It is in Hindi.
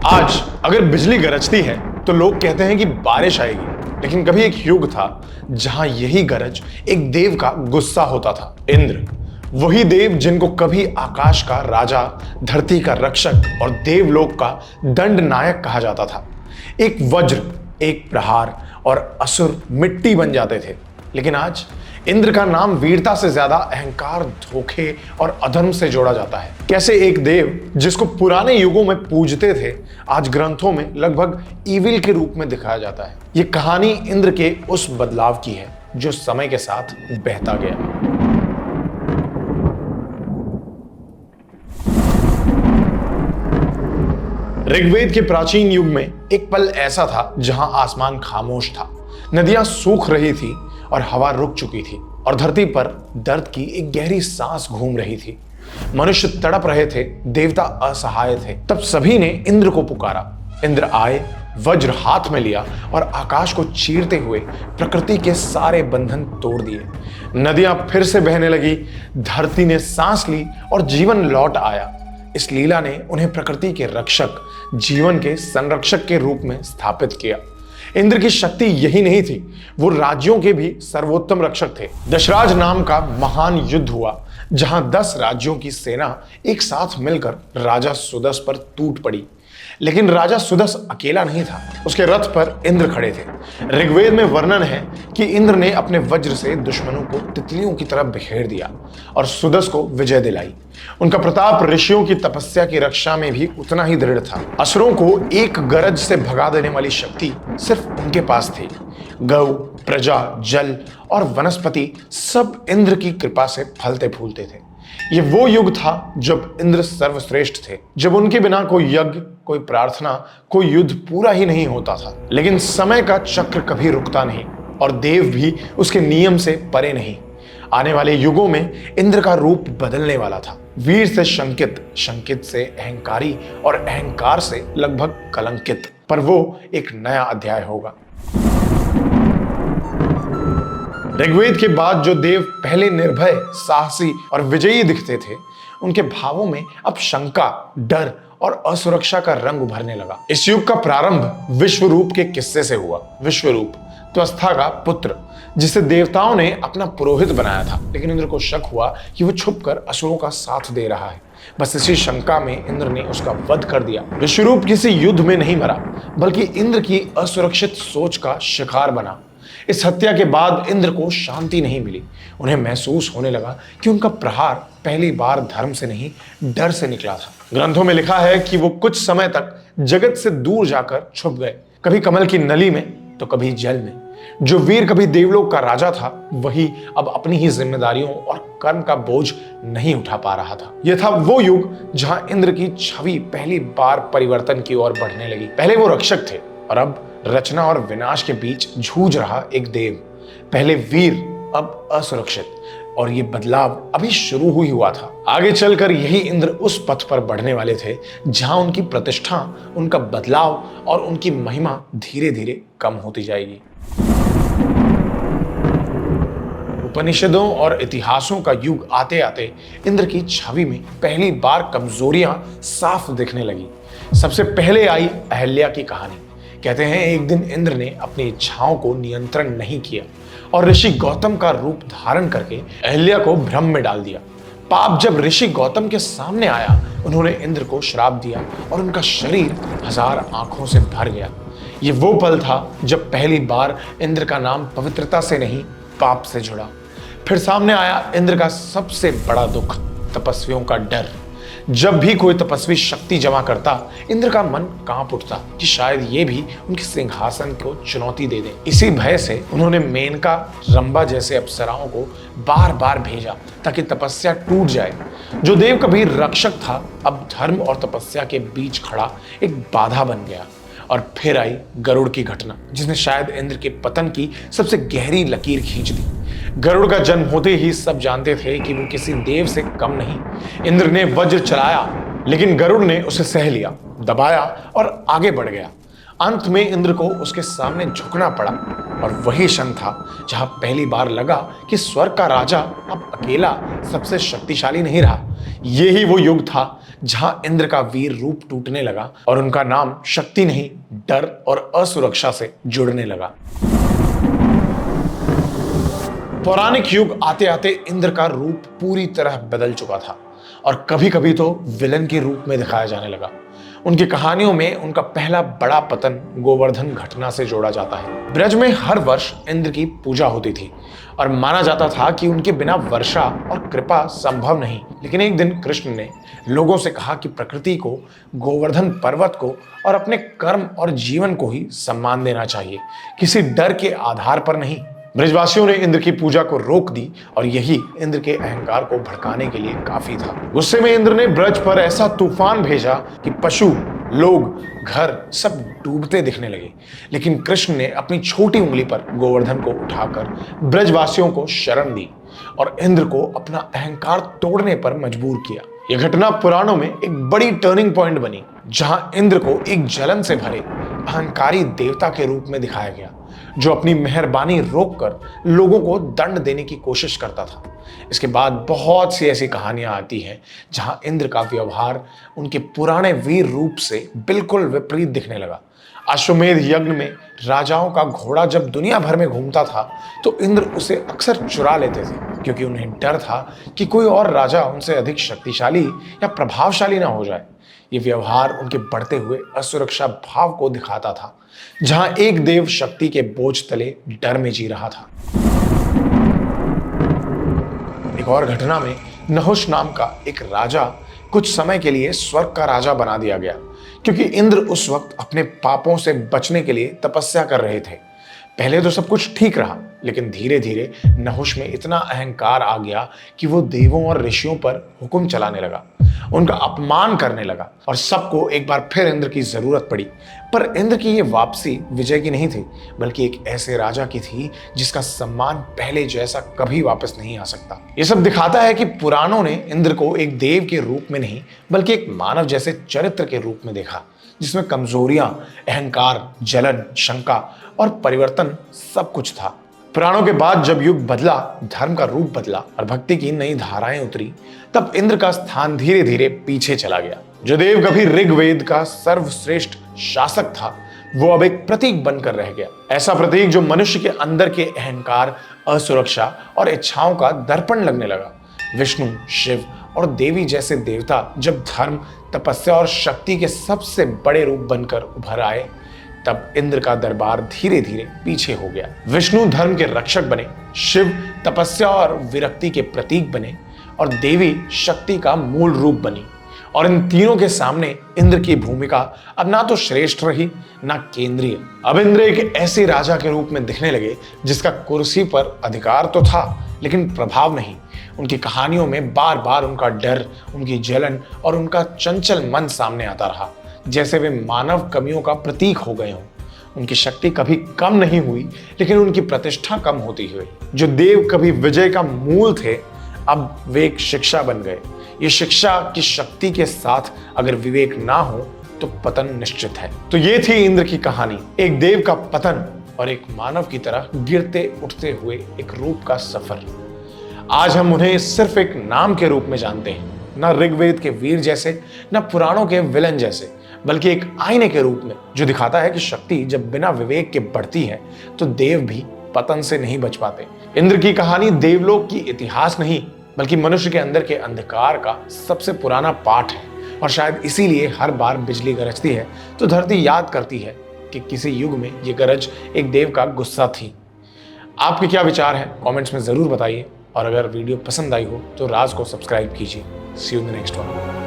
आज अगर बिजली गरजती है तो लोग कहते हैं कि बारिश आएगी, लेकिन कभी एक युग था जहां यही गरज एक देव का गुस्सा होता था, इंद्र। वही देव जिनको कभी आकाश का राजा, धरती का रक्षक और देवलोक का दंड नायक कहा जाता था। एक वज्र, एक प्रहार और असुर मिट्टी बन जाते थे। लेकिन आज इंद्र का नाम वीरता से ज्यादा अहंकार, धोखे और अधर्म से जोड़ा जाता है। कैसे एक देव जिसको पुराने युगों में पूजते थे, आज ग्रंथों में लगभग ईविल के रूप में दिखाया जाता है। ये कहानी इंद्र के उस बदलाव की है जो समय के साथ बहता गया। ऋग्वेद के प्राचीन युग में एक पल ऐसा था जहां आसमान खामोश था, नदियां सूख रही थी और हवा रुक चुकी थी और धरती पर दर्द की एक गहरी सांस घूम रही थी। मनुष्य तड़प रहे थे, देवता असहाय थे। तब सभी ने इंद्र को पुकारा। इंद्र आए, वज्र हाथ में लिया और आकाश को चीरते हुए प्रकृति के सारे बंधन तोड़ दिए। नदियां फिर से बहने लगी, धरती ने सांस ली और जीवन लौट आया। इस लीला ने उन्हें प्रकृति के रक्षक, जीवन के संरक्षक के रूप में स्थापित किया। इंद्र की शक्ति यही नहीं थी, वो राज्यों के भी सर्वोत्तम रक्षक थे। दशराज नाम का महान युद्ध हुआ जहां 10 राज्यों की सेना एक साथ मिलकर राजा सुदस पर टूट पड़ी। लेकिन राजा सुदस अकेला नहीं था, उसके रथ पर इंद्र खड़े थे। ऋग्वेद में वर्णन है कि इंद्र ने अपने वज्र से दुश्मनों को तितलियों की तरह बिखेर दिया और सुदस को विजय दिलाई। उनका प्रताप ऋषियों की तपस्या की रक्षा में भी उतना ही दृढ़ था। असुरों को एक गरज से भगा देने वाली शक्ति सिर्फ उनके पास थी। गौ, प्रजा, जल और वनस्पति सब इंद्र की कृपा से फलते फूलते थे। ये वो युग था जब इंद्र सर्वश्रेष्ठ थे, जब उनके बिना कोई यज्ञ, कोई प्रार्थना, कोई युद्ध पूरा ही नहीं होता था। लेकिन समय का चक्र कभी रुकता नहीं और देव भी उसके नियम से परे नहीं। आने वाले युगों में इंद्र का रूप बदलने वाला था। वीर से शंकित, शंकित से अहंकारी और अहंकार से लगभग कलंकित। पर वो एक नया अध्याय होगा। ऋग्वेद के बाद जो देव पहले निर्भय, साहसी और विजयी दिखते थे, उनके भावों में अब शंका, डर और असुरक्षा का रंग उभरने लगा। इस युग का प्रारंभ विश्वरूप के किस्से से हुआ। विश्वरूप त्वस्था का पुत्र, जिसे देवताओं ने अपना पुरोहित बनाया था, लेकिन इंद्र को शक हुआ कि वो छुपकर असुरों का साथ दे रहा है। बस इसी शंका में इंद्र ने उसका वध कर दिया। विश्वरूप किसी युद्ध में नहीं मरा, बल्कि इंद्र की असुरक्षित सोच का शिकार बना। इस हत्या के बाद इंद्र को शांति नहीं मिली। उन्हें महसूस होने लगा कि उनका प्रहार पहली बार धर्म से नहीं, डर से निकला था। ग्रंथों में लिखा है कि वो कुछ समय तक जगत से दूर जाकर छुप गए, कभी कमल की नली में तो कभी जल में। जो वीर कभी देवलोक का राजा था, वही अब अपनी ही जिम्मेदारियों और कर्म का बोझ नहीं उठा पा रहा था। यह था वो युग जहां इंद्र की छवि पहली बार परिवर्तन की ओर बढ़ने लगी। पहले वो रक्षक थे और अब रचना और विनाश के बीच जूझ रहा एक देव। पहले वीर, अब असुरक्षित। और ये बदलाव अभी शुरू हुआ था। आगे चलकर यही इंद्र उस पथ पर बढ़ने वाले थे जहां उनकी प्रतिष्ठा, उनका बदलाव और उनकी महिमा धीरे धीरे कम होती जाएगी। उपनिषदों और इतिहासों का युग आते आते इंद्र की छवि में पहली बार कमजोरियां साफ दिखने लगी। सबसे पहले आई अहल्या की कहानी। कहते हैं एक दिन इंद्र ने अपनी इच्छाओं को नियंत्रण नहीं किया और ऋषि गौतम का रूप धारण करके अहल्या को भ्रम में डाल दिया। पाप जब ऋषि गौतम के सामने आया, उन्होंने इंद्र को श्राप दिया और उनका शरीर 1000 आंखों से भर गया। ये वो पल था जब पहली बार इंद्र का नाम पवित्रता से नहीं, पाप से जुड़ा। फिर सामने आया इंद्र का सबसे बड़ा दुख, तपस्वियों का डर। जब भी कोई तपस्वी शक्ति जमा करता, इंद्र का मन कांप उठता कि शायद ये भी उनके सिंहासन को चुनौती दे दे। इसी भय से उन्होंने मेनका, रंभा जैसे अप्सराओं को बार बार भेजा ताकि तपस्या टूट जाए। जो देव कभी रक्षक था, अब धर्म और तपस्या के बीच खड़ा एक बाधा बन गया। और फिर आई गरुड़ की घटना, जिसने शायद इंद्र के पतन की सबसे गहरी लकीर खींच दी। गरुड़ का जन्म होते ही सब जानते थे कि वो किसी देव से कम नहीं। इंद्र ने वज्र चलाया, लेकिन गरुड़ ने उसे सह लिया, दबाया और आगे बढ़ गया। अंत में इंद्र को उसके सामने झुकना पड़ा और वही क्षण था जहां पहली बार लगा कि स्वर्ग का राजा अब अकेला सबसे शक्तिशाली नहीं रहा। यही वो युग था जहां इंद्र का वीर रूप टूटने लगा और उनका नाम शक्ति नहीं, डर और असुरक्षा से जुड़ने लगा। पौराणिक युग आते आते इंद्र का रूप पूरी तरह बदल चुका था और कभी कभी तो विलन के रूप में दिखाया जाने लगा। उनकी कहानियों में उनका पहला बड़ा पतन गोवर्धन घटना से जोड़ा जाता है। ब्रज में हर वर्ष इंद्र की पूजा होती थी और माना जाता था कि उनके बिना वर्षा और कृपा संभव नहीं। लेकिन एक दिन कृष्ण ने लोगों से कहा कि प्रकृति को, गोवर्धन पर्वत को और अपने कर्म और जीवन को ही सम्मान देना चाहिए, किसी डर के आधार पर नहीं। ब्रजवासियों ने इंद्र की पूजा को रोक दी और यही इंद्र के अहंकार को भड़काने के लिए काफी था। गुस्से में इंद्र ने ब्रज पर ऐसा तूफान भेजा कि पशु, लोग, घर सब डूबते दिखने लगे। लेकिन कृष्ण ने अपनी छोटी उंगली पर गोवर्धन को उठाकर ब्रजवासियों को शरण दी और इंद्र को अपना अहंकार तोड़ने पर मजबूर किया। यह घटना पुराणों में एक बड़ी टर्निंग पॉइंट बनी, जहां इंद्र को एक जलन से भरे अहंकारी देवता के रूप में दिखाया गया, जो अपनी मेहरबानी रोककर लोगों को दंड देने की कोशिश करता था। इसके बाद बहुत सी ऐसी कहानियां आती हैं जहां इंद्र का व्यवहार उनके पुराने वीर रूप से बिल्कुल विपरीत दिखने लगा। अश्वमेध यज्ञ में राजाओं का घोड़ा जब दुनिया भर में घूमता था तो इंद्र उसे अक्सर चुरा लेते थे, क्योंकि उन्हें डर था कि कोई और राजा उनसे अधिक शक्तिशाली या प्रभावशाली ना हो जाए। ये व्यवहार उनके बढ़ते हुए असुरक्षा भाव को दिखाता था, जहां एक देव शक्ति के बोझ तले डर में जी रहा था। एक और घटना में नहुष नाम का एक राजा कुछ समय के लिए स्वर्ग का राजा बना दिया गया, क्योंकि इंद्र उस वक्त अपने पापों से बचने के लिए तपस्या कर रहे थे। पहले तो सब कुछ ठीक रहा, लेकिन धीरे धीरे नहुष में इतना अहंकार आ गया कि वो देवों और ऋषियों पर हुक्म चलाने लगा, उनका अपमान करने लगा और सबको एक बार फिर इंद्र की जरूरत पड़ी। पर इंद्र की ये वापसी विजय की नहीं थी, बल्कि एक ऐसे राजा की थी जिसका सम्मान पहले जैसा कभी वापस नहीं आ सकता। ये सब दिखाता है कि पुराणों ने इंद्र को एक देव के रूप में नहीं, बल्कि एक मानव जैसे चरित्र के रूप में देखा, जिसमें कमजोरियां, अहंकार, जलन, शंका और परिवर्तन सब कुछ था। पुराणों के बाद जब युग बदला, धर्म का रूप बदला और भक्ति की नई धाराएं उतरी, तब इंद्र का स्थान धीरे धीरे पीछे चला गया। जो देव कभी ऋग्वेद का सर्वश्रेष्ठ शासक था, वो अब एक प्रतीक बनकर रह गया। ऐसा प्रतीक जो मनुष्य के अंदर के अहंकार, असुरक्षा और इच्छाओं का दर्पण लगने लगा। विष्णु, शिव और देवी जैसे देवता जब धर्म, तपस्या और शक्ति के सबसे बड़े रूप बनकर उभर आए, तब इंद्र का दरबार धीरे धीरे पीछे हो गया। विष्णु धर्म के रक्षक बने, शिव तपस्या और विरक्ति के प्रतीक बने और देवी शक्ति का मूल रूप बनी। और इन तीनों के सामने इंद्र की भूमिका अब ना तो श्रेष्ठ रही, ना केंद्रीय। अब इंद्र एक ऐसे राजा के रूप में दिखने लगे जिसका कुर्सी पर अधिकार तो था, लेकिन प्रभाव नहीं। उनकी कहानियों में बार बार उनका डर, उनकी जलन और उनका चंचल मन सामने आता रहा, जैसे वे मानव कमियों का प्रतीक हो गए हों। उनकी शक्ति कभी कम नहीं हुई, लेकिन उनकी प्रतिष्ठा कम होती हुई। जो देव कभी विजय का मूल थे, अब वे एक शिक्षा बन गए। ये शिक्षा की शक्ति के साथ अगर विवेक ना हो तो पतन निश्चित है। तो ये थी इंद्र की कहानी, एक देव का पतन और एक मानव की तरह गिरते उठते हुए एक रूप का सफर। आज हम उन्हें सिर्फ एक नाम के रूप में जानते हैं, ना ऋग्वेद के वीर जैसे, ना पुराणों के विलन जैसे, बल्कि एक आईने के रूप में, जो दिखाता है कि शक्ति जब बिना विवेक के बढ़ती है तो देव भी पतन से नहीं बच पाते। इंद्र की कहानी देवलोक की इतिहास नहीं, बल्कि मनुष्य के अंदर के अंधकार का सबसे पुराना पाठ है। और शायद इसीलिए हर बार बिजली गरजती है तो धरती याद करती है कि किसी युग में ये गरज एक देव का गुस्सा थी। आपके क्या विचार हैं कमेंट्स में जरूर बताइए, और अगर वीडियो पसंद आई हो तो राज को सब्सक्राइब कीजिए। See you in the next one.